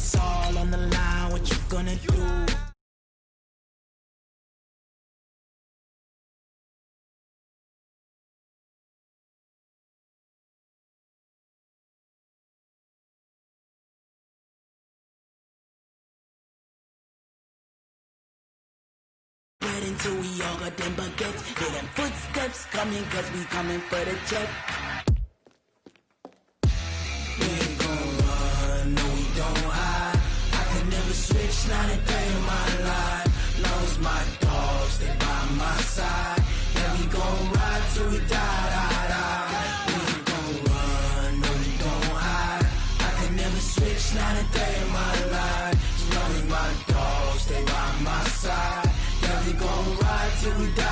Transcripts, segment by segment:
it's all on the line, what you gonna do? Until we all got them baguettes, hear them footsteps coming, cause we coming for the check. We ain't gon' run, no we don't hide. I can never switch, not a day in my life. Long as my dogs, they by my side. Yeah, we gon' ride till we die. We ain't gon' run, no we don't hide. I can never switch, not a day in my life. As long as my dogs, they by my side. Yeah, we gon' ride till we die.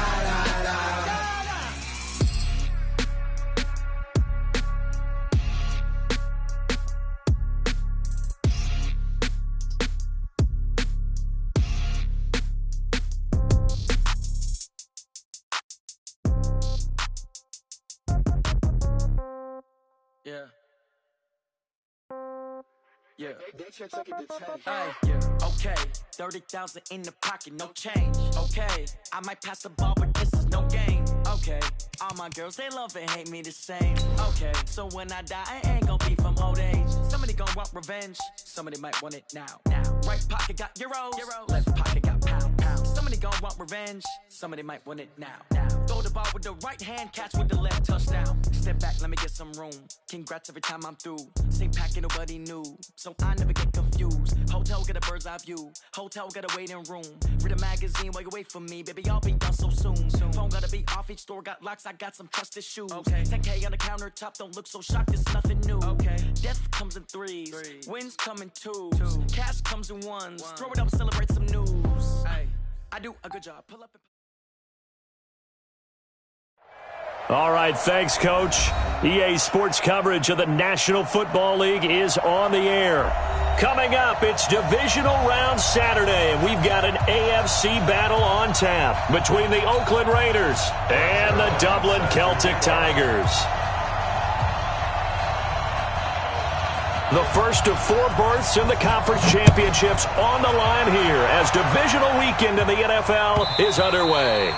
Yeah. Yeah. Okay. 30,000 in the pocket, no change. Okay. I might pass the ball, but this is no game. Okay. All my girls, they love and hate me the same. Okay. So when I die, I ain't gonna be from old age. Somebody gonna want revenge. Somebody might want it now. Right pocket got euros. Left pocket got pounds. Somebody gonna want revenge. Somebody might want it now. Throw the ball with the right hand, catch with the left, touchdown. Step back, let me get some room. Congrats every time I'm through. Same packet, nobody knew, so I never get confused. Hotel get a bird's eye view. Hotel got a waiting room. Read a magazine while you wait for me, baby. I'll be done so soon. Phone gotta be off. Each store got locks. I got some trusted shoes. 10K on the countertop. Don't look so shocked. It's nothing new. Death comes in threes. Wins come in twos. Cash comes in ones. Throw it up, celebrate some news. I do a good job. Pull up and all right, thanks, Coach. EA Sports coverage of the National Football League is on the air. Coming up, it's Divisional Round Saturday, and we've got an AFC battle on tap between the Oakland Raiders and the Dublin Celtic Tigers. The first of 4 berths in the conference championships on the line here as divisional weekend in the NFL is underway.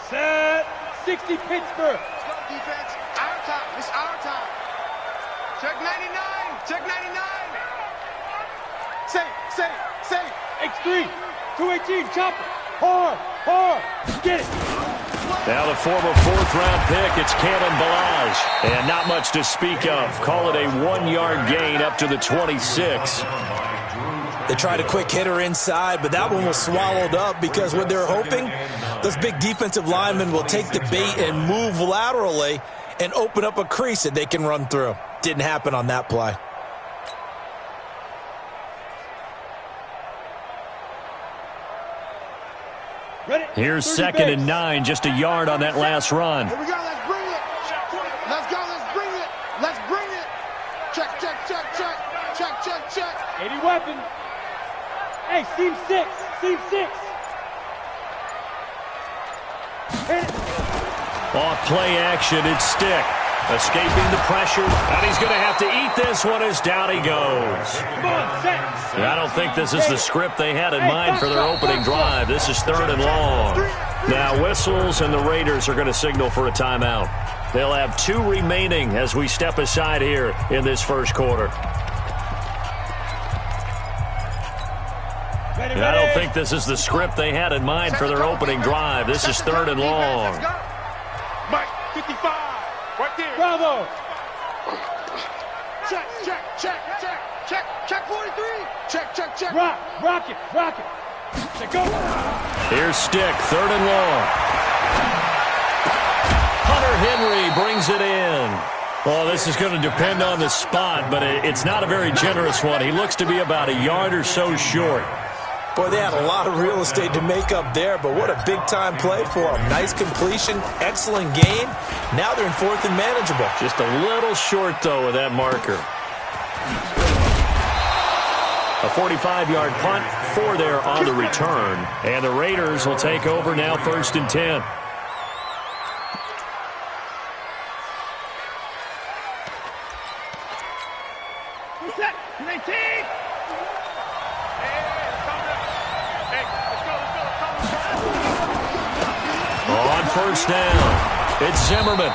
Set 60 Pittsburgh. Let's go, defense. Our time. It's our time. Check 99. Check 99. Safe. X3. 218. Chopper. Hard. Get it. Now the former 4th-round pick, it's Kalen Ballage. And not much to speak of. Call it a 1-yard gain up to the 26. They tried a quick hitter inside, but that one was swallowed up because what they're hoping, those big defensive linemen will take the bait and move laterally and open up a crease that they can run through. Didn't happen on that play. Here's 2nd and 9, just a yard on that last run. Here we go. Let's bring it. Let's go. Let's bring it. Check. 80 weapon. Hey, seam 6. Hit it. Off play action, it's Stick. Escaping the pressure, and he's going to have to eat this one as down he goes. Come on, set. I don't think this is the script they had in mind for their opening drive. This is 3rd and long. Now whistles, and the Raiders are going to signal for a timeout. They'll have 2 remaining as we step aside here in this first quarter. I don't think this is the script they had in mind for their opening drive. This is 3rd and long. Mike, 55. Right there. Bravo. Check 43. Check. Rock it. Check, go. Here's Stick, 3rd and long. Hunter Henry brings it in. Well, this is going to depend on the spot, but it's not a very generous one. He looks to be about a yard or so short. Boy, they had a lot of real estate to make up there, but what a big-time play for them. Nice completion, excellent gain. Now they're in 4th and manageable. Just a little short, though, with that marker. A 45-yard punt for there on the return. And the Raiders will take over now 1st and 10. On 1st down, it's Zimmerman.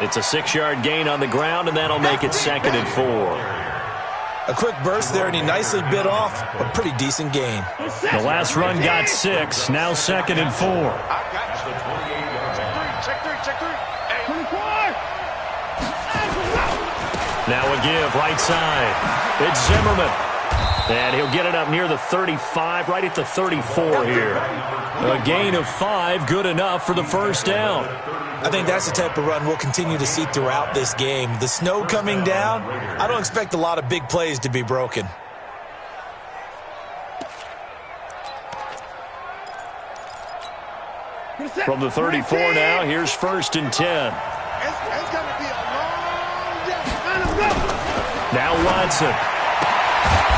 It's a 6-yard gain on the ground, and that'll make it 2nd and 4. A quick burst there, and he nicely bit off a pretty decent gain. The last run got 6, now 2nd and 4. Now a give, right side. It's Zimmerman. And he'll get it up near the 35, right at the 34 here. A gain of 5, good enough for the 1st down. I think that's the type of run we'll continue to see throughout this game. The snow coming down, I don't expect a lot of big plays to be broken. From the 34 now, here's 1st and 10. It's going to be a long day. Now Watson.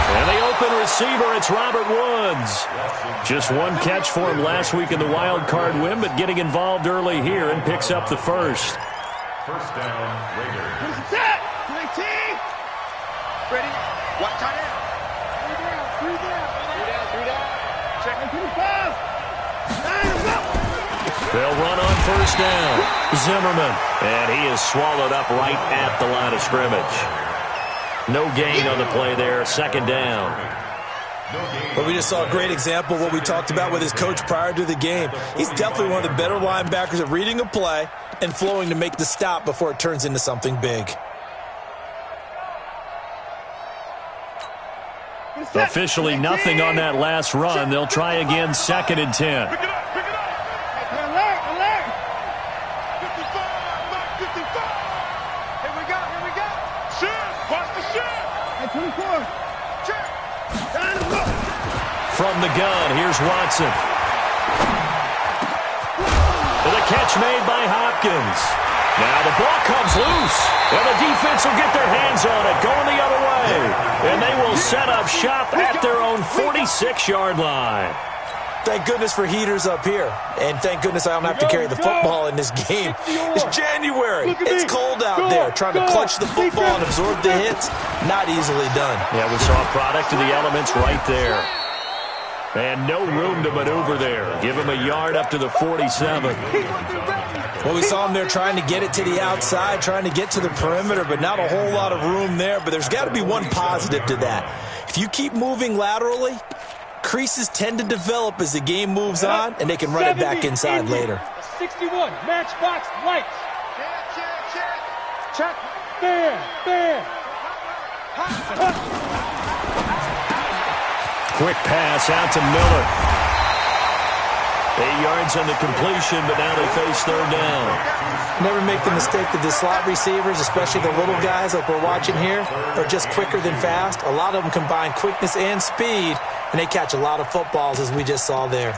And the open receiver, it's Robert Woods. Just one catch for him last week in the wild card win, but getting involved early here and picks up the 1st. 1st down, Raiders. Set! 19! Ready? What tight end? 3 down. Check. 25. 9. They'll run on 1st down. Zimmerman. And he is swallowed up right at the line of scrimmage. No gain on the play there, 2nd down. But we just saw a great example of what we talked about with his coach prior to the game. He's definitely one of the better linebackers at reading a play and flowing to make the stop before it turns into something big. Officially nothing on that last run. They'll try again, 2nd and 10. Pick it up. Alert. 55. Here we go. Shift. Watch the shift. 24. Check. From the gun, here's Watson. The catch made by Hopkins. Now the ball comes loose, and the defense will get their hands on it, going the other way. And they will set up shop at their own 46-yard line. Thank goodness for heaters up here. And thank goodness I don't have to carry the football in this game. It's January. It's cold out there. Trying to clutch the football and absorb the hits, not easily done. Yeah, we saw a product of the elements right there. And no room to maneuver there. Give him a yard up to the 47. Well, we saw him there trying to get it to the outside, trying to get to the perimeter, but not a whole lot of room there. But there's got to be one positive to that. If you keep moving laterally, creases tend to develop as the game moves on, and they can run it back inside later. 61, matchbox lights. Check. Fair. Quick pass out to Miller. 8 yards on the completion, but now they face 3rd down. Never make the mistake that the slot receivers, especially the little guys like we're watching here, are just quicker than fast. A lot of them combine quickness and speed, and they catch a lot of footballs, as we just saw there.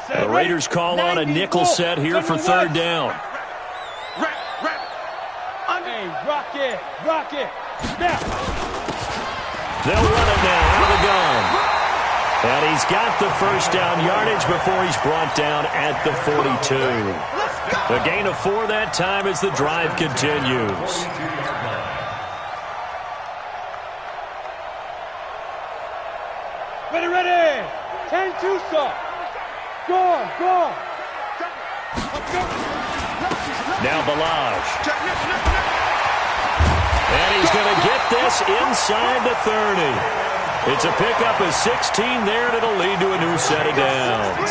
The Raiders call on a nickel set here for 3rd down. Hey, rock it. Now. They'll run it now out of the gun. And he's got the 1st down yardage before he's brought down at the 42. A gain of 4 that time as the drive continues. Ready. 10-2 stop. Go. Now Balaj. And he's going to get this inside the 30. It's a pickup of 16 there, and it'll lead to a new set of downs.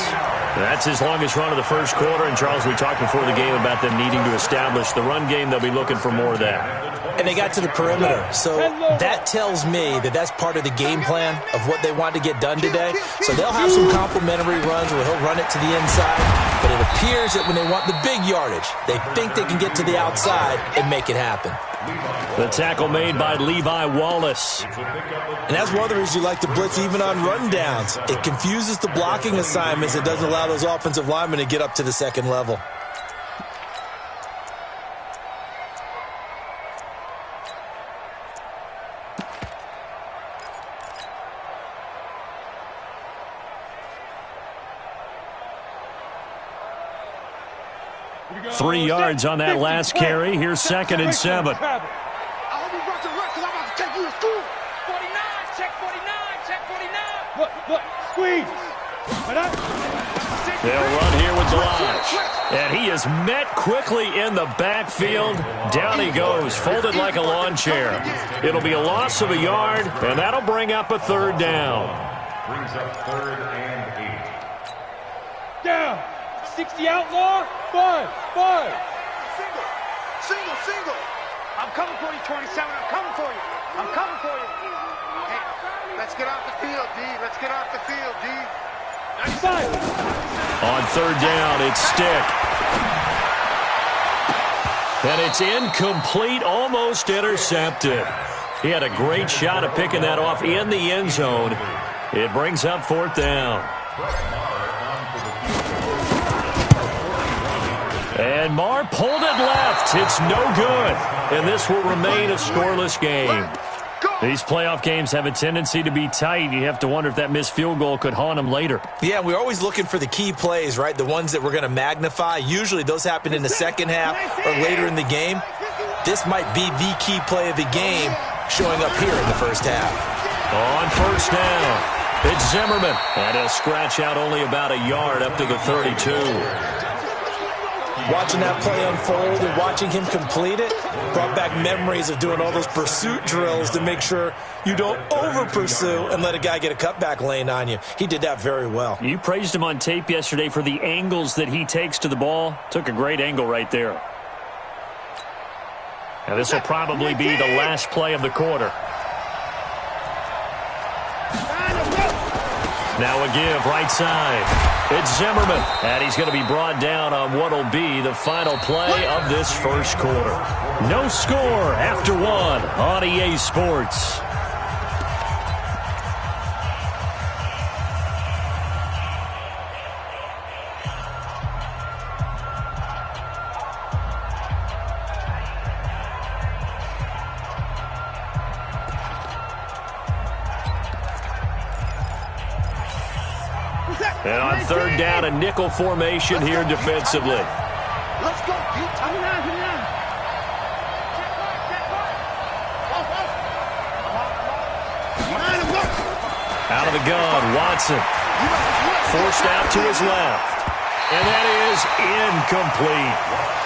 That's his longest run of the first quarter. And, Charles, we talked before the game about them needing to establish the run game. They'll be looking for more of that. And they got to the perimeter. So that tells me that that's part of the game plan of what they want to get done today. So they'll have some complimentary runs where he'll run it to the inside. But it appears that when they want the big yardage, they think they can get to the outside and make it happen. The tackle made by Levi Wallace. And that's one of the reasons you like to blitz even on rundowns. It confuses the blocking assignments. It doesn't allow those offensive linemen to get up to the second level. Three yards on that last carry. Here's 2nd and 7. I hope you brought your rest, because I'm about to take you to school. 49, check 49, check 49. Look, squeeze. They'll run here with Delage. And he is met quickly in the backfield. Down he goes, folded like a lawn chair. It'll be a loss of a yard, and that'll bring up a 3rd down. Brings up 3rd and 8. Down. 60 outlaw. 5. Single. I'm coming for you, 27. I'm coming for you. Hey, let's get off the field, D. Let's get off the field, D. 95. On 3rd down, it's Stick. And it's incomplete, almost intercepted. He had a great shot at picking that off in the end zone. It brings up 4th down. And Marr pulled it left. It's no good. And this will remain a scoreless game. These playoff games have a tendency to be tight. You have to wonder if that missed field goal could haunt them later. Yeah, we're always looking for the key plays, right? The ones that we're going to magnify. Usually those happen in the second half or later in the game. This might be the key play of the game showing up here in the first half. On 1st down, it's Zimmerman. And he'll scratch out only about a yard up to the 32. Watching that play unfold and watching him complete it brought back memories of doing all those pursuit drills to make sure you don't over-pursue and let a guy get a cutback lane on you. He did that very well. You praised him on tape yesterday for the angles that he takes to the ball. Took a great angle right there. And this will probably be the last play of the quarter. Now a give, right side. It's Zimmerman, and he's going to be brought down on what will be the final play of this first quarter. No score after 1 on EA Sports. And on 3rd down, a nickel formation here defensively. Let's go, Pete. Come on. Out of the gun, Watson. Forced out to his left. And that is incomplete.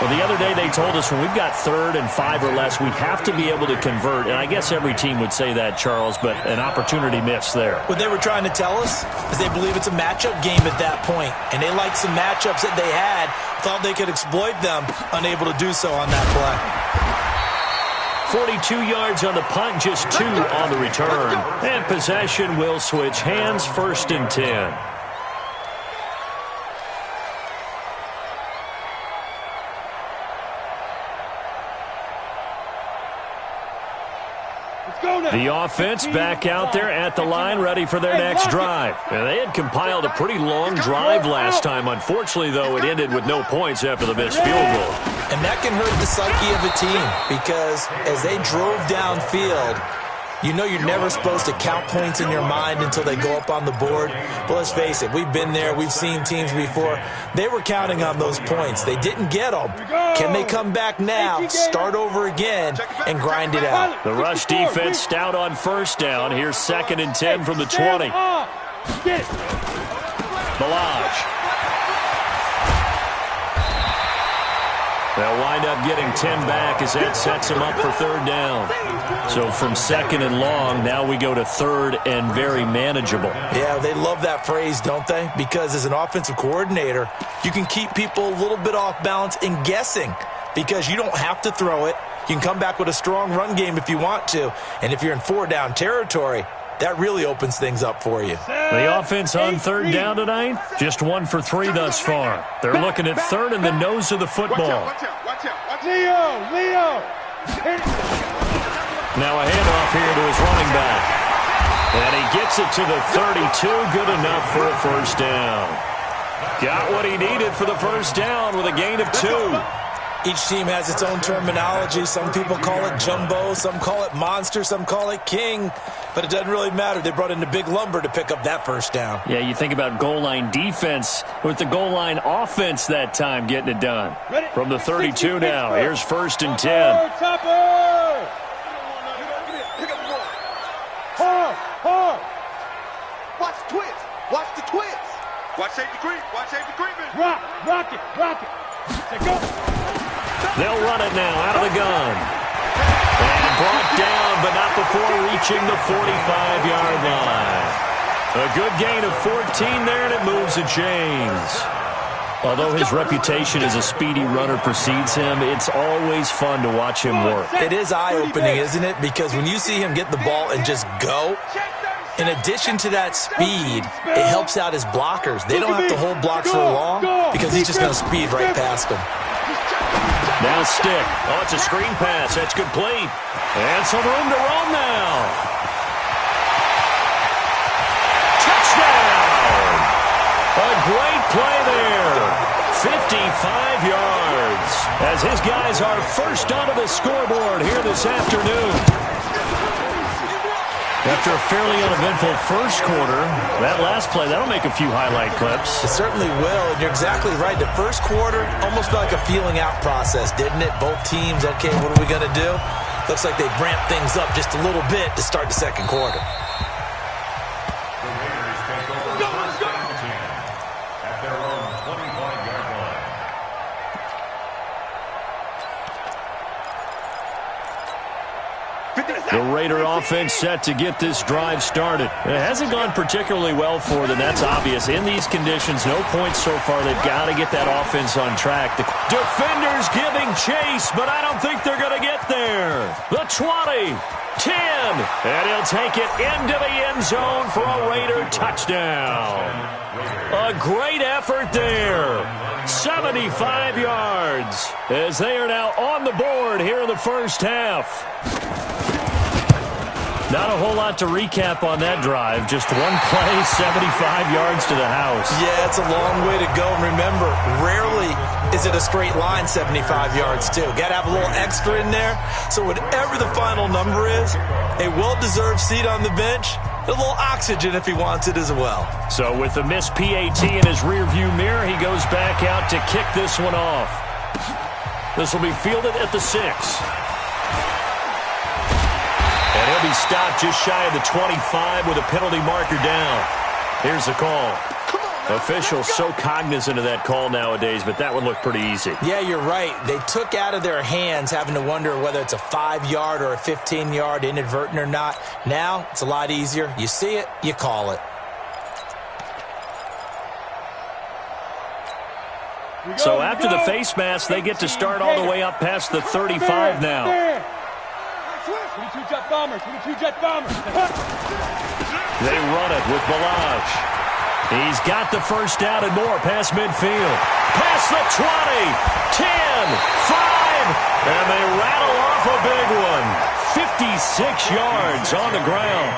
Well, the other day they told us when we've got 3rd and 5 or less, we have to be able to convert. And I guess every team would say that, Charles, but an opportunity missed there. What they were trying to tell us is they believe it's a matchup game at that point. And they liked some matchups that they had, thought they could exploit them, unable to do so on that play. 42 yards on the punt, just 2 on the return. And possession will switch hands, 1st and 10. The offense back out there at the line, ready for their next drive. And they had compiled a pretty long drive last time. Unfortunately, though, it ended with no points after the missed field goal. And that can hurt the psyche of a team because as they drove downfield, you know you're never supposed to count points in your mind until they go up on the board. But let's face it, we've been there. We've seen teams before. They were counting on those points. They didn't get them. Can they come back now, start over again, and grind it out? The rush defense stout on 1st down. Here's 2nd and 10 from the 20. Delage. They'll wind up getting 10 back as that sets them up for third down. So from second and long, now we go to third and very manageable. Yeah, they love that phrase, don't they? Because as an offensive coordinator, you can keep people a little bit off balance and guessing because you don't have to throw it. You can come back with a strong run game if you want to. And if you're in four-down territory, that really opens things up for you. The offense on third down tonight, just 1 for 3 thus far. They're looking at third in the nose of the football. Watch out. Leo! Now a handoff here to his running back. And he gets it to the 32. Good enough for a first down. Got what he needed for the first down with a gain of 2. Each team has its own terminology. Some people call it jumbo, some call it monster, some call it king. But it doesn't really matter. They brought in the big lumber to pick up that first down. Yeah, you think about goal line defense with the goal line offense that time getting it done. From the 32 now, here's first and 10. Topper! Hard! Watch the twist. Watch the twist. Watch safety creep. Watch safety creeping. Rock it. Let's go. They'll run it now out of the gun. And brought down, but not before reaching the 45-yard line. A good gain of 14 there, and it moves the chains. Although his reputation as a speedy runner precedes him, it's always fun to watch him work. It is eye-opening, isn't it? Because when you see him get the ball and just go, in addition to that speed, it helps out his blockers. They don't have to hold blocks for long because he's just going to speed right past them. Now stick. Oh, it's a screen pass. That's complete. And some room to roam now. Touchdown! A great play there. 55 yards. As his guys are first onto the scoreboard here this afternoon. After a fairly uneventful first quarter, that last play, that'll make a few highlight clips. It certainly will, and you're exactly right. The first quarter almost felt like a feeling out process, didn't it? Both teams, okay, what are we going to do? Looks like they've ramped things up just a little bit to start the second quarter. The Raiders take over first and 10 at their own 25-yard line. The Raider offense set to get this drive started. It hasn't gone particularly well for them, that's obvious. In these conditions, no points so far. They've got to get that offense on track. The defenders giving chase, but I don't think they're going to get there. The 20, 10, and he'll take it into the end zone for a Raider touchdown. A great effort there. 75 yards as they are now on the board here in the first half. Not a whole lot to recap on that drive. Just one play, 75 yards to the house. Yeah, it's a long way to go. And remember, rarely is it a straight line 75 yards, too. Got to have a little extra in there. So whatever the final number is, a well-deserved seat on the bench, a little oxygen if he wants it as well. So with the missed PAT in his rearview mirror, he goes back out to kick this one off. This will be fielded at the 6. And he'll be stopped just shy of the 25 with a penalty marker down. Here's the call. Officials so cognizant of that call nowadays, but that would look pretty easy. Yeah, you're right. They took out of their hands having to wonder whether it's a 5-yard or a 15-yard inadvertent or not. Now, it's a lot easier. You see it, you call it. So after the face mask, they get to start all the way up past the 35 now. 22 jet bombers. They run it with Balaj. He's got the first down and more past midfield. Past the 20, 10, 5, and they rattle off a big one. 56 yards on the ground.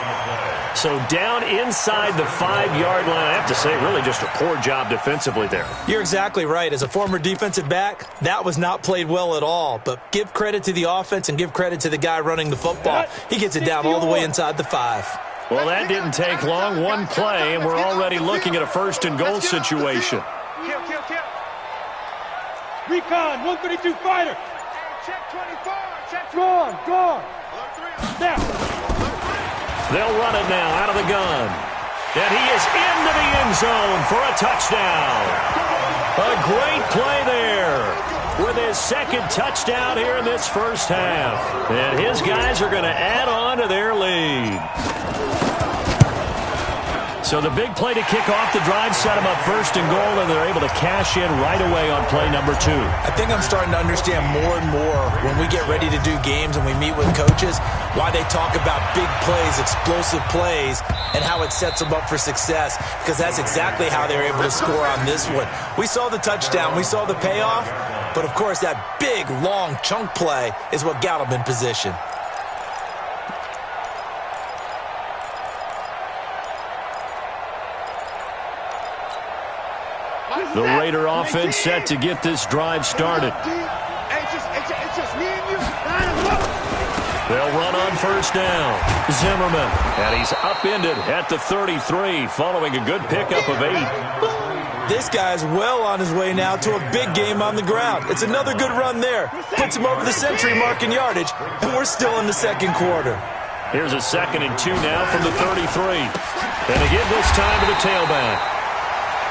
So down inside the 5-yard line. I have to say, really just a poor job defensively there. You're exactly right. As a former defensive back, that was not played well at all. But give credit to the offense and give credit to the guy running the football. He gets it down all the way inside the 5. Well, that didn't take long. One play, and we're already looking at a first and goal situation. Kill. Recon, 132 fighter. Check 24. Check Gone. Snap. They'll run it now out of the gun. And he is into the end zone for a touchdown. A great play there. with his second touchdown here in this first half. And his guys are going to add on to their lead. So the big play to kick off the drive set them up first and goal, and they're able to cash in right away on play number 2. I think I'm starting to understand more and more when we get ready to do games and we meet with coaches why they talk about big plays, explosive plays, and how it sets them up for success, because that's exactly how they're able to score on this one. We saw the touchdown. We saw the payoff. But, of course, that big, long chunk play is what got them in position. The Raider offense set to get this drive started. It's just me and you. They'll run on first down. Zimmerman, and he's upended at the 33 following a good pickup of 8. This guy's well on his way now to a big game on the ground. It's another good run there. Puts him over the century mark in yardage, and we're still in the second quarter. Here's a 2nd and 2 now from the 33. And again this time to the tailback.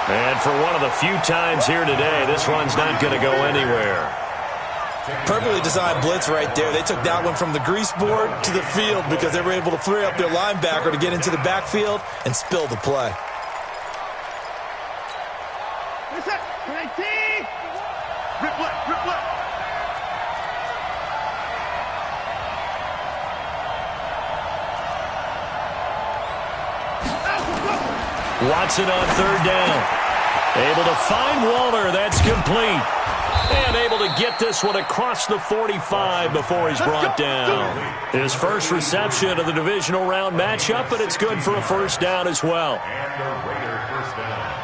And for one of the few times here today, this run's not going to go anywhere. Perfectly designed blitz right there. They took that one from the grease board to the field because they were able to free up their linebacker to get into the backfield and spill the play. Rip left. Watson on 3rd down. Able to find Waller. That's complete. And able to get this one across the 45 before he's brought down. His first reception of the divisional round matchup, but it's good for a first down as well. And the Raider first down.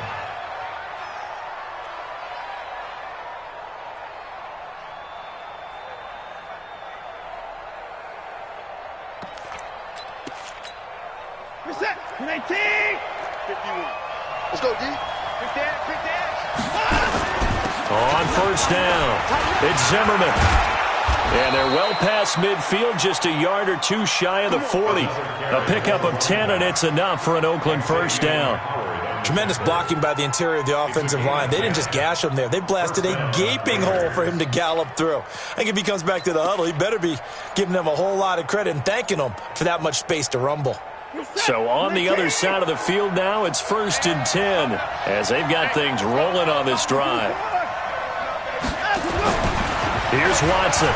Reset. 19. 51. Let's go, D. Quick dash. On first down, it's Zimmerman. And they're well past midfield, just a yard or two shy of the 40. A pickup of 10, and it's enough for an Oakland first down. Tremendous blocking by the interior of the offensive line. They didn't just gash him there. They blasted a gaping hole for him to gallop through. I think if he comes back to the huddle, he better be giving them a whole lot of credit and thanking them for that much space to rumble. So on the other side of the field now, it's 1st and 10 as they've got things rolling on this drive. Here's Watson.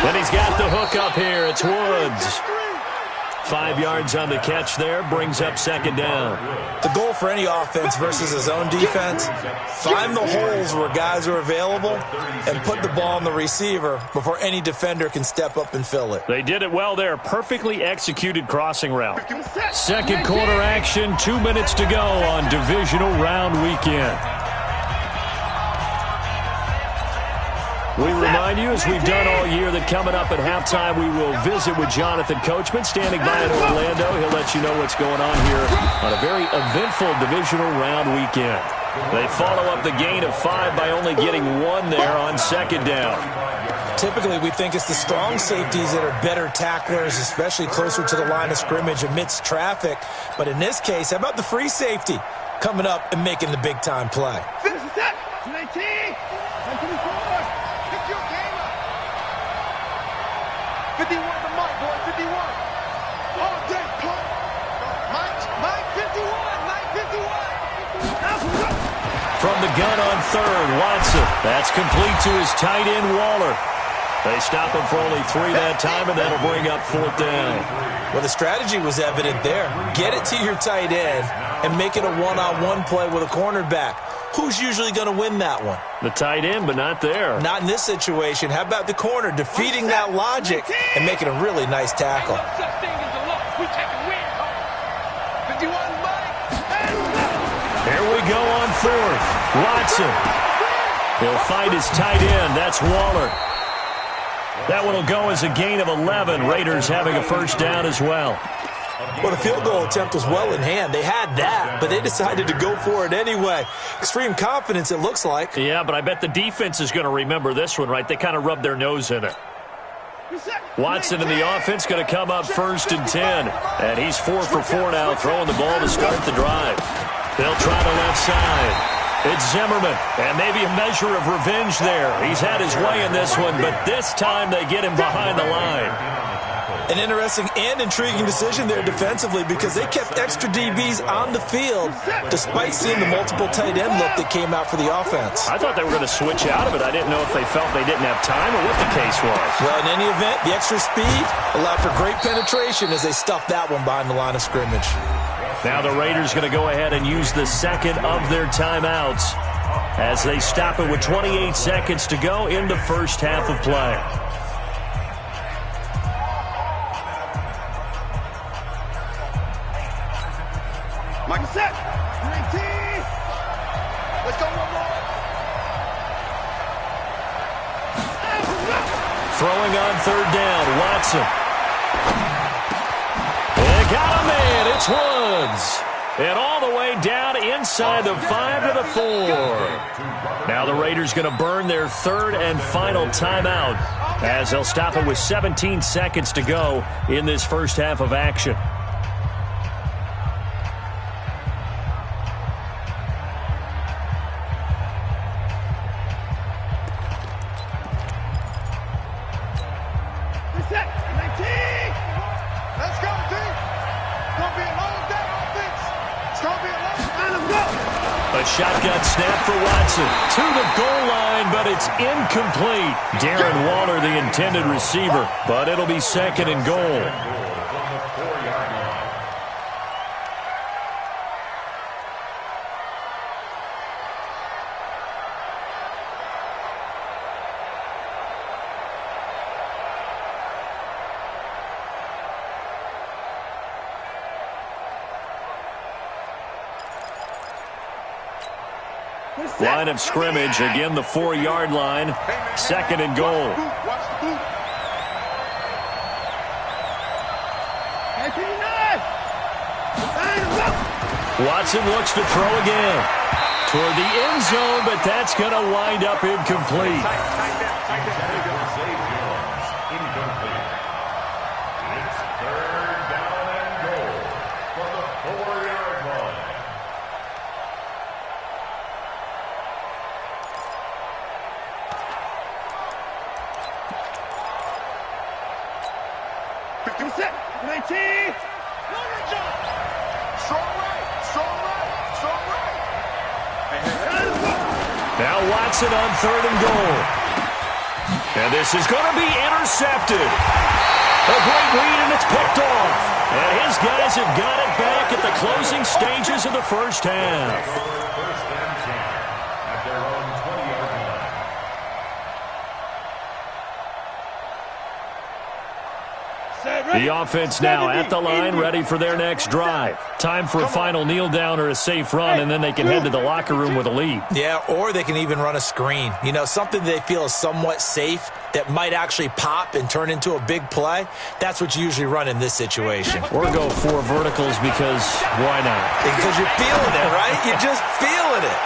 And he's got the hook up here. It's Woods. 5 yards on the catch there, brings up 2nd down. The goal for any offense versus his own defense, find the holes where guys are available and put the ball on the receiver before any defender can step up and fill it. They did it well there. Perfectly executed crossing route. Second quarter action, 2 minutes to go on divisional round weekend. We remind you, as we've done all year, that coming up at halftime, we will visit with Jonathan Coachman, standing by in Orlando. He'll let you know what's going on here on a very eventful divisional round weekend. They follow up the gain of 5 by only getting 1 there on 2nd down. Typically, we think it's the strong safeties that are better tacklers, especially closer to the line of scrimmage amidst traffic. But in this case, how about the free safety coming up and making the big-time play? 51 to Mike, boy, 51. All day, Paul. Mike 51, Mike 51. From the gun on 3rd, Watson. That's complete to his tight end, Waller. They stop him for only 3 that time, and that'll bring up 4th down. Well, the strategy was evident there. Get it to your tight end and make it a one-on-one play with a cornerback. Who's usually going to win that one? The tight end, but not there. Not in this situation. How about the corner defeating that logic and making a really nice tackle? Here we go on 4th. Watson. He'll find his tight end. That's Waller. That one will go as a gain of 11. Raiders having a first down as well. Well, the field goal attempt was well in hand. They had that, but they decided to go for it anyway. Extreme confidence, it looks like. Yeah, but I bet the defense is going to remember this one, right? They kind of rubbed their nose in it. Watson in the offense going to come up 1st and 10. And he's 4 for 4 now, throwing the ball to start the drive. They'll try the left side. It's Zimmerman, and maybe a measure of revenge there. He's had his way in this one, but this time they get him behind the line. An interesting and intriguing decision there defensively because they kept extra DBs on the field despite seeing the multiple tight end look that came out for the offense. I thought they were going to switch out of it. I didn't know if they felt they didn't have time or what the case was. Well, in any event, the extra speed allowed for great penetration as they stuffed that one behind the line of scrimmage. Now the Raiders going to go ahead and use the second of their timeouts as they stop it with 28 seconds to go in the first half of play. Mike set. 19. Let's go one more. Throwing on third down, Watson. They got a man. It's Woods. And all the way down inside the 5 to the 4. Now the Raiders going to burn their third and final timeout as they'll stop it with 17 seconds to go in this first half of action. Shotgun snap for Watson to the goal line, but it's incomplete. Darren Waller, the intended receiver, but it'll be second and goal. Line of scrimmage, again the 4-yard line, second and goal. Watson looks to throw again toward the end zone, but that's going to wind up incomplete. It's third down and goal for the 4-yard line. Set. 19. Now Watson on third and goal. And this is going to be intercepted. A great read, and it's picked off. And his guys have got it back at the closing stages of the first half. First and 10 at their own 20-yard line. The offense now at the line, ready for their next drive. Time for a final kneel down or a safe run, and then they can head to the locker room with a lead. Yeah, or they can even run a screen. You know, something they feel is somewhat safe that might actually pop and turn into a big play. That's what you usually run in this situation. Or go 4 verticals because why not? Because you're feeling it, right? You're just feeling it.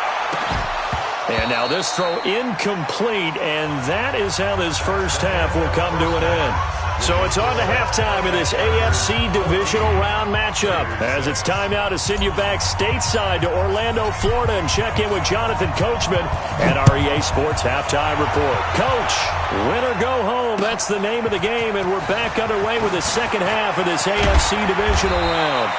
And now this throw incomplete, and that is how this first half will come to an end. So it's on to halftime in this AFC divisional round matchup. As it's time now to send you back stateside to Orlando, Florida, and check in with Jonathan Coachman at our EA Sports Halftime Report. Coach, win or go home, that's the name of the game, and we're back underway with the second half of this AFC divisional round.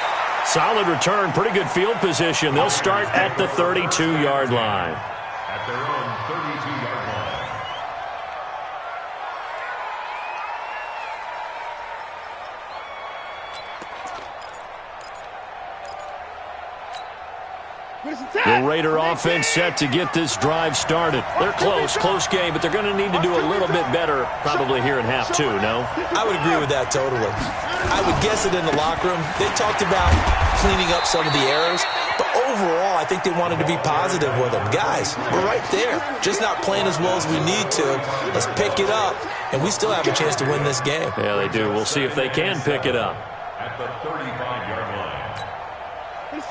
Solid return, pretty good field position. They'll start at the 32-yard line. At their own 32-yard line. The Raider offense set to get this drive started. They're close game, but they're going to need to do a little bit better probably here in half 2, no? I would agree with that totally. I would guess it in the locker room. They talked about cleaning up some of the errors, but overall, I think they wanted to be positive with them. Guys, we're right there, just not playing as well as we need to. Let's pick it up, and we still have a chance to win this game. Yeah, they do. We'll see if they can pick it up. At the 35-yard line.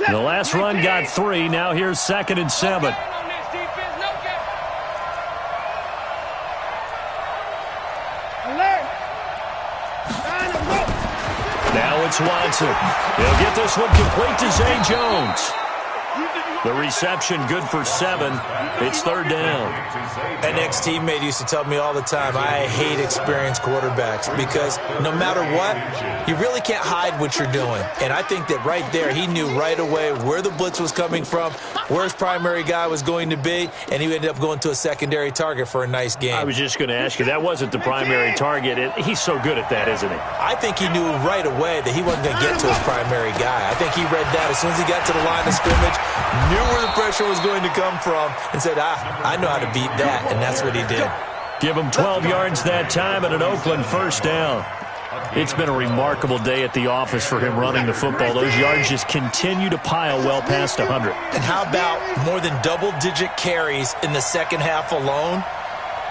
The last run got 3. Now here's 2nd and 7. Now it's Watson. He'll get this one complete to Zay Jones. The reception good for 7. It's third down. An ex-teammate used to tell me all the time, I hate experienced quarterbacks because no matter what, you really can't hide what you're doing. And I think that right there, he knew right away where the blitz was coming from, where his primary guy was going to be, and he ended up going to a secondary target for a nice game. I was just going to ask you, that wasn't the primary target. He's so good at that, isn't he? I think he knew right away that he wasn't going to get to his primary guy. I think he read that as soon as he got to the line of scrimmage, knew where the pressure was going to come from, and said, I know how to beat that, and that's what he did. Give him 12 yards that time and an Oakland first down. It's been a remarkable day at the office for him running the football. Those yards just continue to pile well past 100. And how about more than double-digit carries in the second half alone?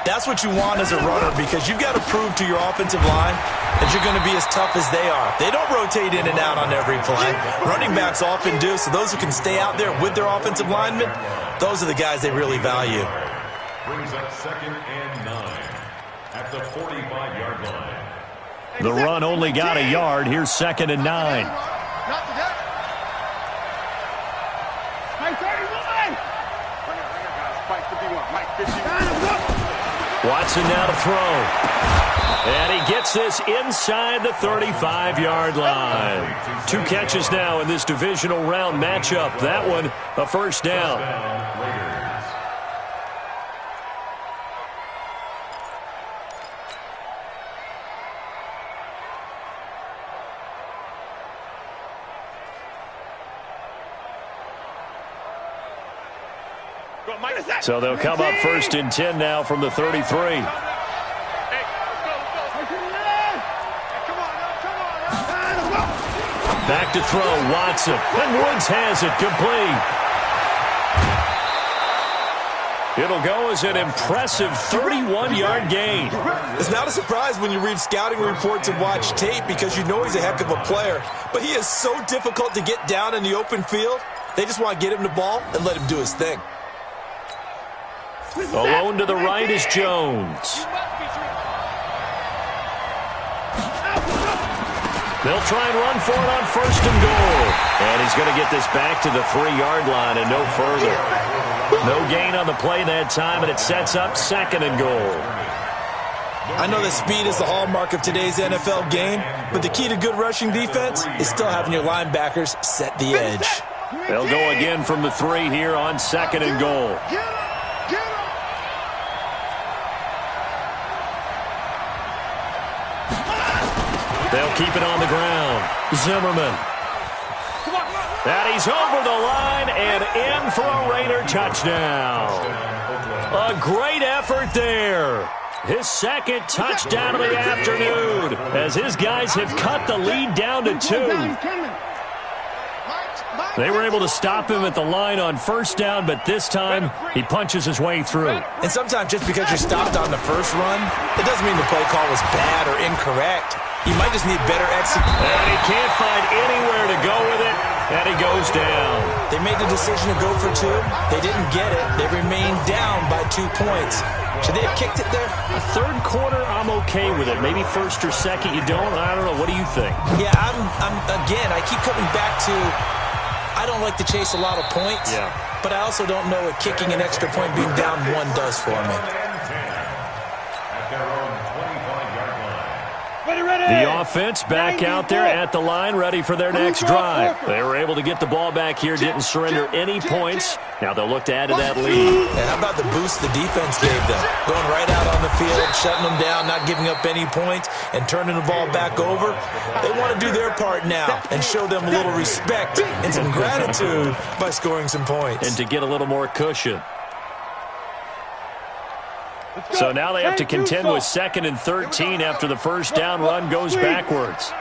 That's what you want as a runner because you've got to prove to your offensive line that you're going to be as tough as they are. They don't rotate in and out on every play. Running backs often do, so those who can stay out there with their offensive linemen, those are the guys they really value. Brings up 2nd and 9 at the 45-yard line. The run only got a yard. Here's 2nd and 9. Not today. Mike 31. Mike 51. Mike 51. Watson now to throw. And he gets this inside the 35-yard line. 2 catches now in this divisional round matchup. That one, a first down. So they'll come up 1st and 10 now from the 33. Back to throw, Watson. And Woods has it complete. It'll go as an impressive 31-yard gain. It's not a surprise when you read scouting reports and watch tape because you know he's a heck of a player. But he is so difficult to get down in the open field. They just want to get him the ball and let him do his thing. Alone to the right is Jones. They'll try and run for it on 1st and goal. And he's going to get this back to the 3-yard line and no further. No gain on the play that time, and it sets up 2nd and goal. I know that speed is the hallmark of today's NFL game, but the key to good rushing defense is still having your linebackers set the edge. They'll go again from the 3 here on 2nd and goal. They'll keep it on the ground. Zimmerman. And he's over the line and in for a Raider touchdown. A great effort there. His 2nd touchdown of the afternoon as his guys have cut the lead down to 2. They were able to stop him at the line on 1st down, but this time he punches his way through. And sometimes just because you're stopped on the first run, it doesn't mean the play call was bad or incorrect. You might just need better execution. And he can't find anywhere to go with it, and he goes down. They made the decision to go for 2. They didn't get it. They remained down by 2 points. Should they have kicked it there? A 3rd quarter, I'm okay with it. Maybe 1st or 2nd, you don't. I don't know. What do you think? Yeah, again, I keep coming back to I don't like to chase a lot of points, but I also don't know what kicking an extra point being down 1 does for me. The offense back out there at the line, ready for their next drive. They were able to get the ball back here, didn't surrender any points. Now they'll look to add to that lead. And how about the boost the defense gave them? Going right out on the field, shutting them down, not giving up any points, and turning the ball back over. They want to do their part now and show them a little respect and some gratitude by scoring some points. And to get a little more cushion. So now they have to contend with 2nd and 13 after the 1st down run goes backwards.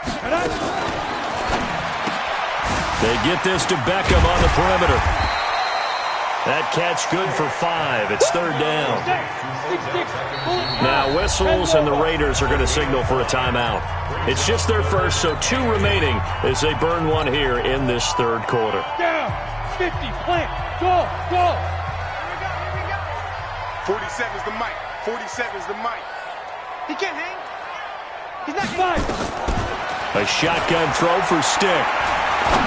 They get this to Beckham on the perimeter. That catch good for 5. It's 3rd down. Now whistles, and the Raiders are going to signal for a timeout. It's just their first, so 2 remaining as they burn 1 here in this 3rd quarter. Down. 50. Plant. Go. 47 is the mic. 47 is the mic. He can't hang. He's not Five. A shotgun throw for Stick.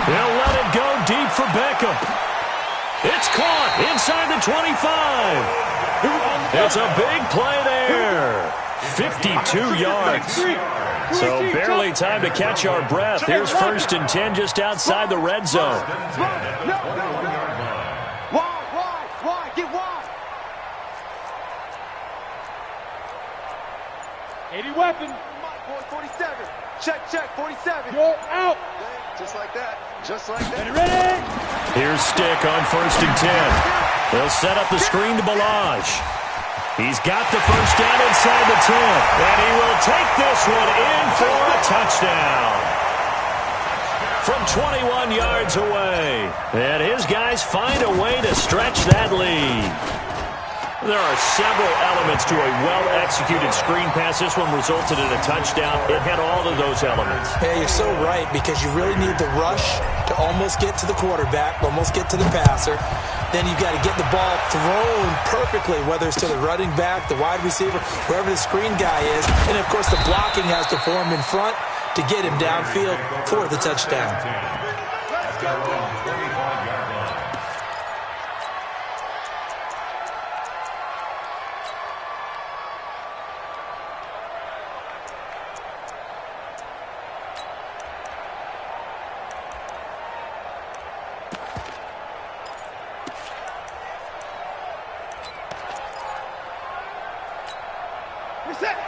They'll let it go deep for Beckham. It's caught inside the 25. It's a big play there. 52 yards. So barely time to catch our breath. Here's 1st and 10 just outside the red zone. Wide, get wide. 80 weapon. 47. Check, 47. You're out. Just like that. Ready? Here's Stick on 1st and 10. They'll set up the screen to Balaj. He's got the first down inside the 10. And he will take this one in for a touchdown. From 21 yards away. And his guys find a way to stretch that lead. There are several elements to a well-executed screen pass. This one resulted in a touchdown. It had all of those elements. Yeah, you're so right, because you really need the rush to almost get to the quarterback, almost get to the passer. Then you've got to get the ball thrown perfectly, whether it's to the running back, the wide receiver, wherever the screen guy is. And, of course, the blocking has to form in front to get him downfield for the touchdown.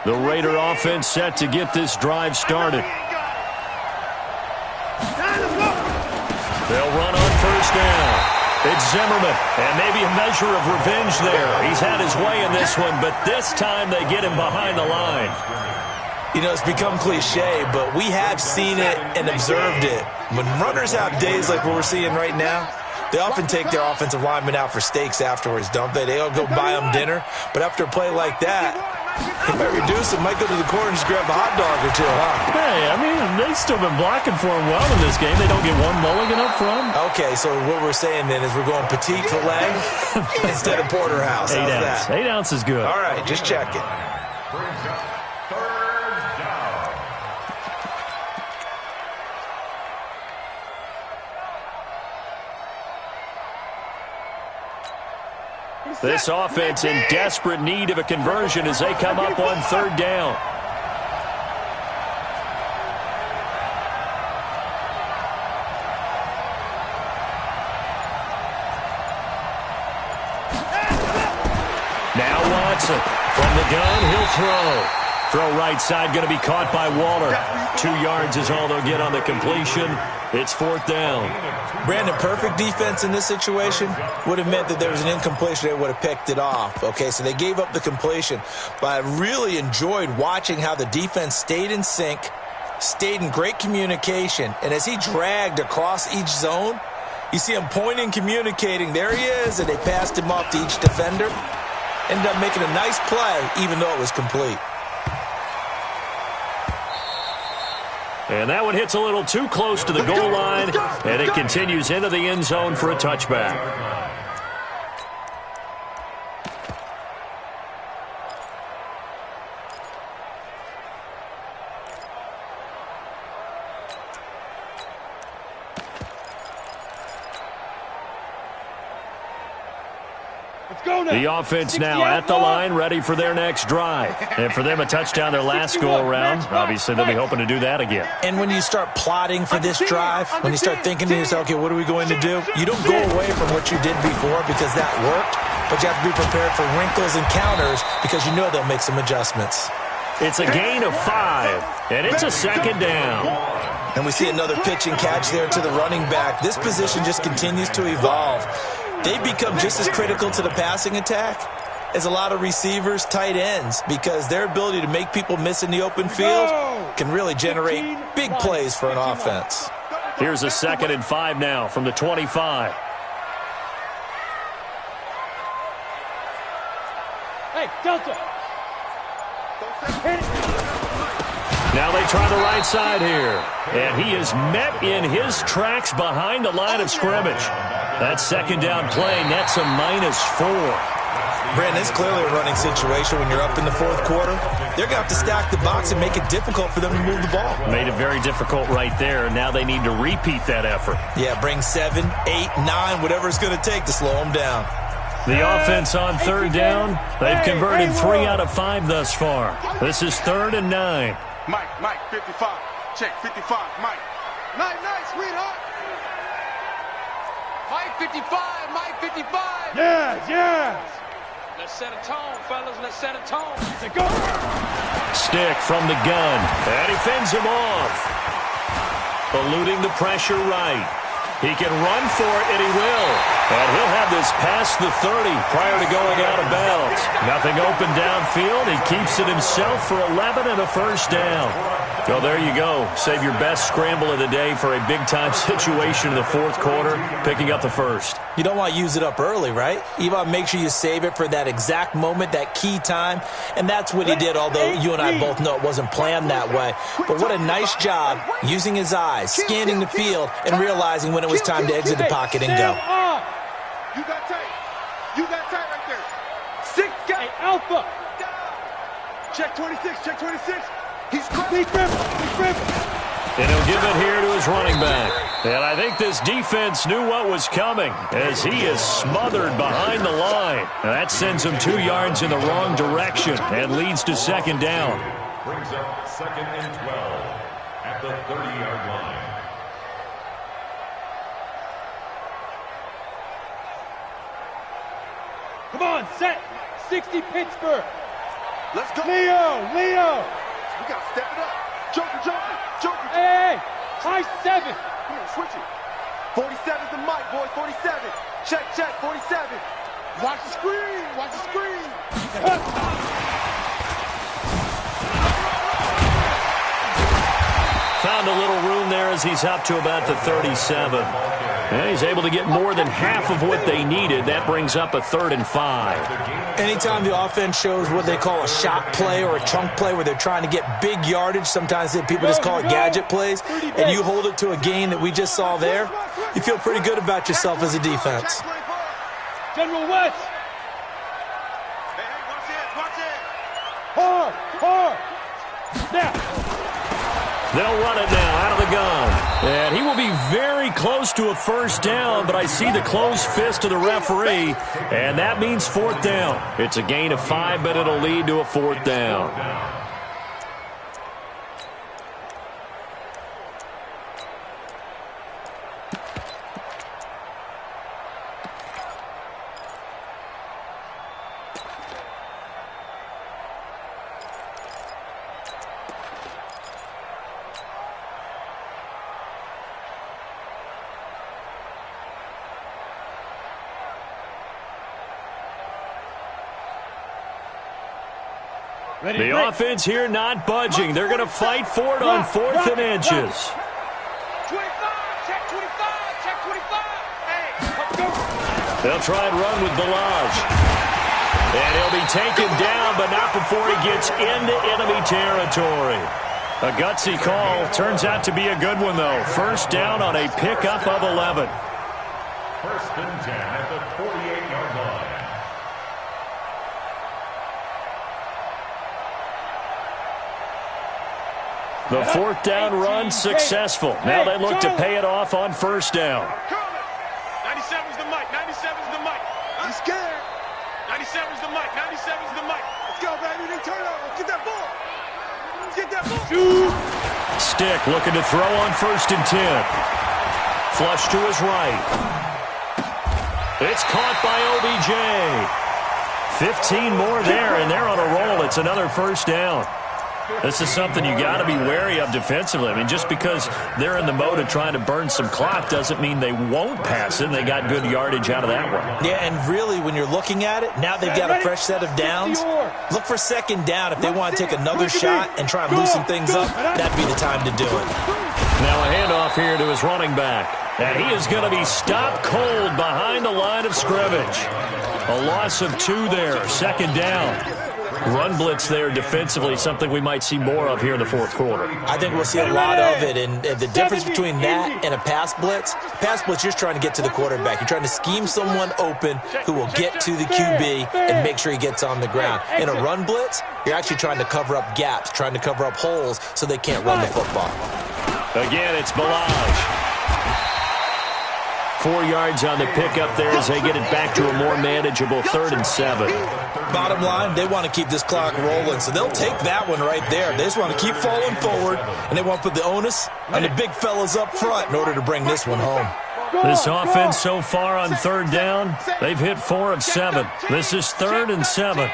The Raider offense set to get this drive started. They'll run on 1st down. It's Zimmerman, and maybe a measure of revenge there. He's had his way in this one, but this time they get him behind the line. You know, it's become cliche, but we have seen it and observed it. When runners have days like what we're seeing right now, they often take their offensive linemen out for steaks afterwards, don't they? They'll go buy them dinner, but after a play like that, he might reduce it, might go to the corner and just grab a hot dog or two, huh? Hey, I mean, they've still been blocking for him well in this game. They don't get one mulligan up front. Okay, so what we're saying then is we're going petite filet instead of porterhouse. How's that? 8 ounce is good. All right, just checking. Brings up 3rd down. This offense in desperate need of a conversion as they come up on 3rd down. Now Watson from the gun, he'll throw. Throw right side, going to be caught by Waller. 2 yards is all they'll get on the completion. It's 4th down. Brandon, perfect defense in this situation would have meant that there was an incompletion. They would have picked it off. Okay, so they gave up the completion. But I really enjoyed watching how the defense stayed in sync, stayed in great communication. And as he dragged across each zone, you see him pointing, communicating. There he is, and they passed him off to each defender. Ended up making a nice play, even though it was complete. And that one hits a little too close to the goal line, and it continues into the end zone for a touchback. The offense now at the line, ready for their next drive. And for them, a touchdown their last go-around. Obviously, they'll be hoping to do that again. And when you start plotting for this drive, when you start thinking to yourself, okay, what are we going to do? You don't go away from what you did before because that worked, but you have to be prepared for wrinkles and counters because you know they'll make some adjustments. It's a gain of 5, and it's a 2nd down. And we see another pitch and catch there to the running back. This position just continues to evolve. They become just as critical to the passing attack as a lot of receivers, tight ends, because their ability to make people miss in the open field can really generate big plays for an offense. Here's a 2nd and 5 now from the 25. Hey, Delta. Now they try the right side here. And he is met in his tracks behind the line of scrimmage. That 2nd down play nets a -4. Brandon, it's clearly a running situation when you're up in the fourth quarter. They're going to have to stack the box and make it difficult for them to move the ball. Made it very difficult right there. Now they need to repeat that effort. Yeah, bring 7, 8, 9, whatever it's going to take to slow them down. The offense on third down. They've converted 3 out of 5 thus far. This is 3rd and 9. Mike, 55. Check, 55, Mike. Night, sweetheart. Mike 55, Mike 55. Yes. Let's set a tone, fellas. Let's set a tone. Let's go. Stick from the gun. And he fends him off. Eluding the pressure right. He can run for it, and he will. And he'll have this past the 30 prior to going out of bounds. Nothing open downfield. He keeps it himself for 11 and a first down. Well, there you go. Save your best scramble of the day for a big-time situation in the fourth quarter, picking up the first. You don't want to use it up early, right? You want to make sure you save it for that exact moment, that key time. And that's what he did, although you and I both know it wasn't planned that way. But what a nice job using his eyes, scanning the field, and realizing when it was time to exit the pocket and go. You got tight. Right there. 6 guy alpha. Check 26. He's gripping. And he'll give it here to his running back. And I think this defense knew what was coming as he is smothered behind the line. And that sends him 2 yards in the wrong direction and leads to 2nd down. Brings up 2nd and 12 at the 30-yard line. Come on, set. 60 Pittsburgh. Let's go. Leo. We got to step it up. Joker. Hey, high 7. Come on, switch it. 47's the mic, boys. 47. Check, 47. Watch the screen. Found a little room there as he's up to about the 37. And he's able to get more than half of what they needed. That brings up a 3rd and 5. Anytime the offense shows what they call a shot play or a chunk play where they're trying to get big yardage, sometimes people just call it gadget plays, and you hold it to a gain that we just saw there, you feel pretty good about yourself as a defense. General West. Hey, watch it. Hard. Now. They'll run it now out of the gun. And he will be very close to a first down, but I see the closed fist of the referee, and that means 4th down. It's a gain of 5, but it'll lead to a 4th down. The offense here not budging. They're going to fight for it on 4th and inches. 25, check 25. Hey, They'll try and run with Balaj. And he'll be taken down, but not before he gets into enemy territory. A gutsy call. Turns out to be a good one, though. First down on a pickup of 11. 1st and 10 at the 48-yard line. The 4th down run successful. Now they look to pay it off on first down. 97's the mic. I'm scared. 97's the mic. Let's go, baby. They turn over. Get that ball. Stick looking to throw on 1st and 10. Flush to his right. It's caught by OBJ. 15 more there, and they're on a roll. It's another first down. This is something you got to be wary of defensively. I mean, just because they're in the mode of trying to burn some clock doesn't mean they won't pass it. And they got good yardage out of that one. Yeah, and really, when you're looking at it, now they've got a fresh set of downs. Look for 2nd down if they want to take another shot and try and loosen things up. That'd be the time to do it. Now a handoff here to his running back. And he is going to be stopped cold behind the line of scrimmage. A loss of 2 there, 2nd down. Run blitz there defensively, something we might see more of here in the fourth quarter. I think we'll see a lot of it, and the difference between that and a pass blitz, you're just trying to get to the quarterback. You're trying to scheme someone open who will get to the QB and make sure he gets on the ground. In a run blitz, you're actually trying to cover up gaps, trying to cover up holes so they can't run the football. Again, it's Balaj. 4 yards on the pickup there as they get it back to a more manageable 3rd and 7. Bottom line, they want to keep this clock rolling, so they'll take that one right there. They just want to keep falling forward, and they want to put the onus on the big fellas up front in order to bring this one home. This offense so far on 3rd down, they've hit 4 of 7. This is 3rd and 7.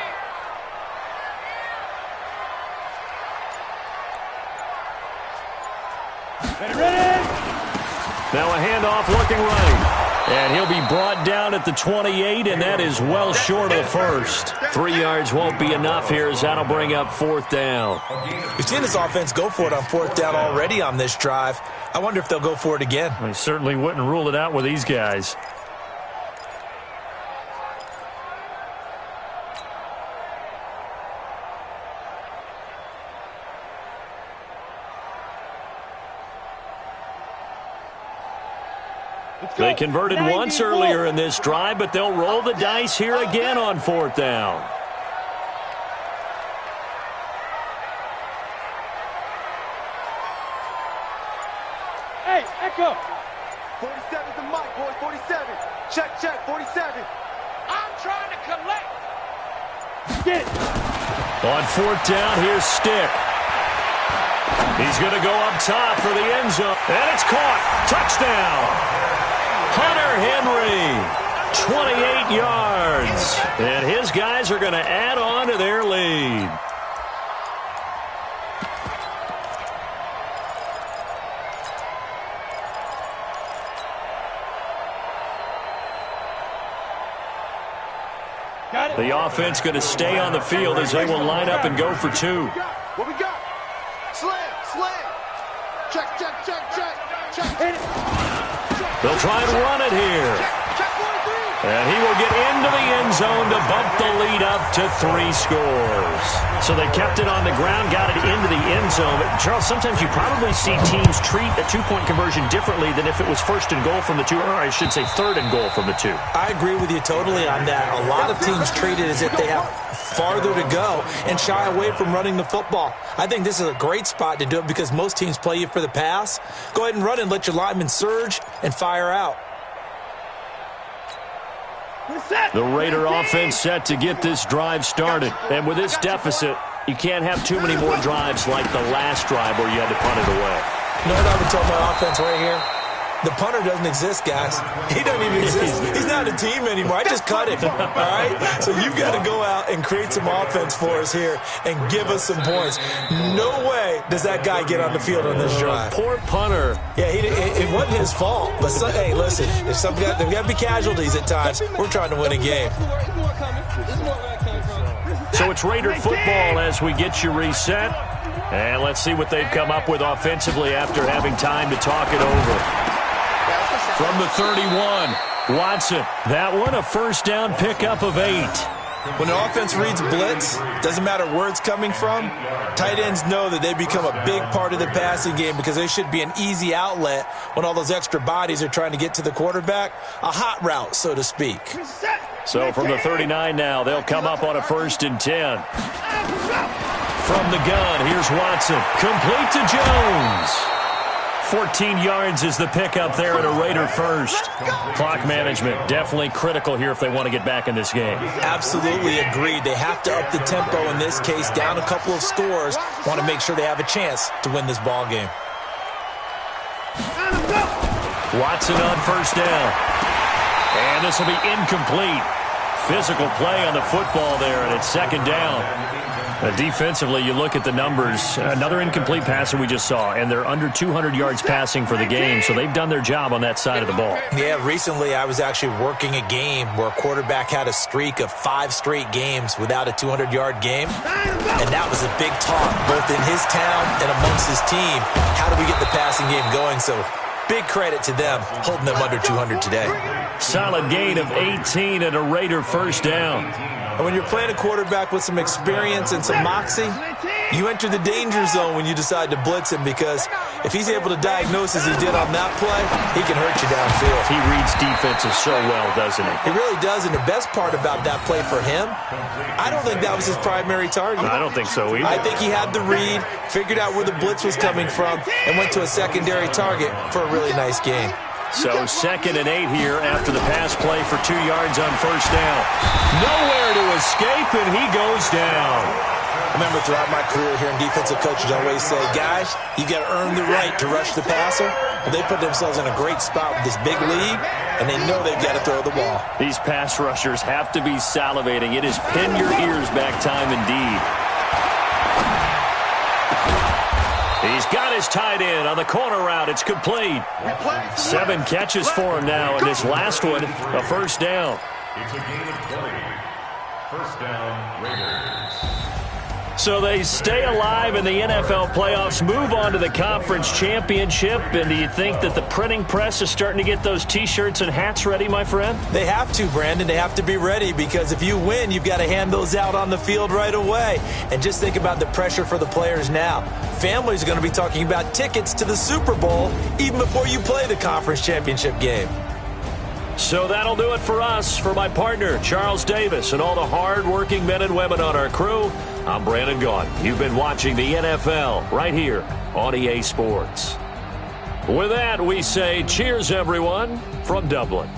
Now a handoff looking right. And he'll be brought down at the 28, and that is well short of the first. 3 yards won't be enough here as that'll bring up 4th down. We've seen this offense go for it on 4th down already on this drive. I wonder if they'll go for it again. I certainly wouldn't rule it out with these guys. They converted once earlier in this drive, but they'll roll the dice here again on 4th down. Hey, Echo. 47's the mic, boys. 47. Check, 47. I'm trying to collect. Get it. On 4th down, here's Stick. He's going to go up top for the end zone. And it's caught. Touchdown. Hunter Henry, 28 yards. And his guys are going to add on to their lead. The offense going to stay on the field as they will line up and go for 2. What we got? Slam. Check. They'll try and run it here. And he will get into the end zone to bump the lead up to 3 scores. So they kept it on the ground, got it into the end zone. But Charles, sometimes you probably see teams treat a 2-point conversion differently than if it was 1st and goal from the 2, or I should say 3rd and goal from the 2. I agree with you totally on that. A lot of teams treat it as if they have farther to go and shy away from running the football. I think this is a great spot to do it because most teams play you for the pass. Go ahead and run and let your linemen surge and fire out. The Raider offense set to get this drive started. And with this deficit, you can't have too many more drives like the last drive where you had to punt it away. You know what I would tell my offense right here? The punter doesn't exist, guys. He doesn't even exist. He's not a team anymore. I just cut him, all right? So you've got to go out and create some offense for us here and give us some points. No way does that guy get on the field on this drive. Poor punter. Yeah, it wasn't his fault. But, hey, listen, there's got to be casualties at times. We're trying to win a game. So it's Raider football as we get you reset. And let's see what they've come up with offensively after having time to talk it over. From the 31, Watson. That one, a 1st down pickup of 8. When an offense reads blitz, doesn't matter where it's coming from, tight ends know that they become a big part of the passing game because they should be an easy outlet when all those extra bodies are trying to get to the quarterback. A hot route, so to speak. So from the 39 now, they'll come up on a 1st and 10. From the gun, here's Watson. Complete to Jones. 14 yards is the pickup there at a Raider 1st. Clock management definitely critical here if they want to get back in this game. Absolutely agreed. They have to up the tempo in this case, down a couple of scores. Want to make sure they have a chance to win this ball game. Watson on 1st down. And this will be incomplete. Physical play on the football there, and it's 2nd down. Defensively, you look at the numbers. Another incomplete passer we just saw, and they're under 200 yards passing for the game, so they've done their job on that side of the ball. Yeah, recently I was actually working a game where a quarterback had a streak of 5 straight games without a 200-yard game, and that was a big talk both in his town and amongst his team. How do we get the passing game going? So big credit to them holding them under 200 today. Solid gain of 18 and a Raider first down. And when you're playing a quarterback with some experience and some moxie, you enter the danger zone when you decide to blitz him, because if he's able to diagnose as he did on that play, he can hurt you downfield. He reads defenses so well, doesn't he? He really does, and the best part about that play for him, I don't think that was his primary target. I don't think so either. I think he had the read, figured out where the blitz was coming from, and went to a secondary target for a really nice gain. So 2nd and 8 here after the pass play for 2 yards on first down. Nowhere to escape, and he goes down. I remember throughout my career hearing defensive coaches always say, guys, you got to earn the right to rush the passer. But they put themselves in a great spot with this big lead, and they know they've got to throw the ball. These pass rushers have to be salivating. It is pin your ears back time indeed. He's got his tight end on the corner route. It's complete. 7 catches for him now, and this last one, a first down. It's a gain of 20. First down, Raiders. So they stay alive in the NFL playoffs, move on to the conference championship. And do you think that the printing press is starting to get those T-shirts and hats ready, my friend? They have to, Brandon. They have to be ready, because if you win, you've got to hand those out on the field right away. And just think about the pressure for the players now. Families are going to be talking about tickets to the Super Bowl even before you play the conference championship game. So that'll do it for us. For my partner, Charles Davis, and all the hard-working men and women on our crew, I'm Brandon Gaudin. You've been watching the NFL right here on EA Sports. With that, we say cheers, everyone, from Dublin.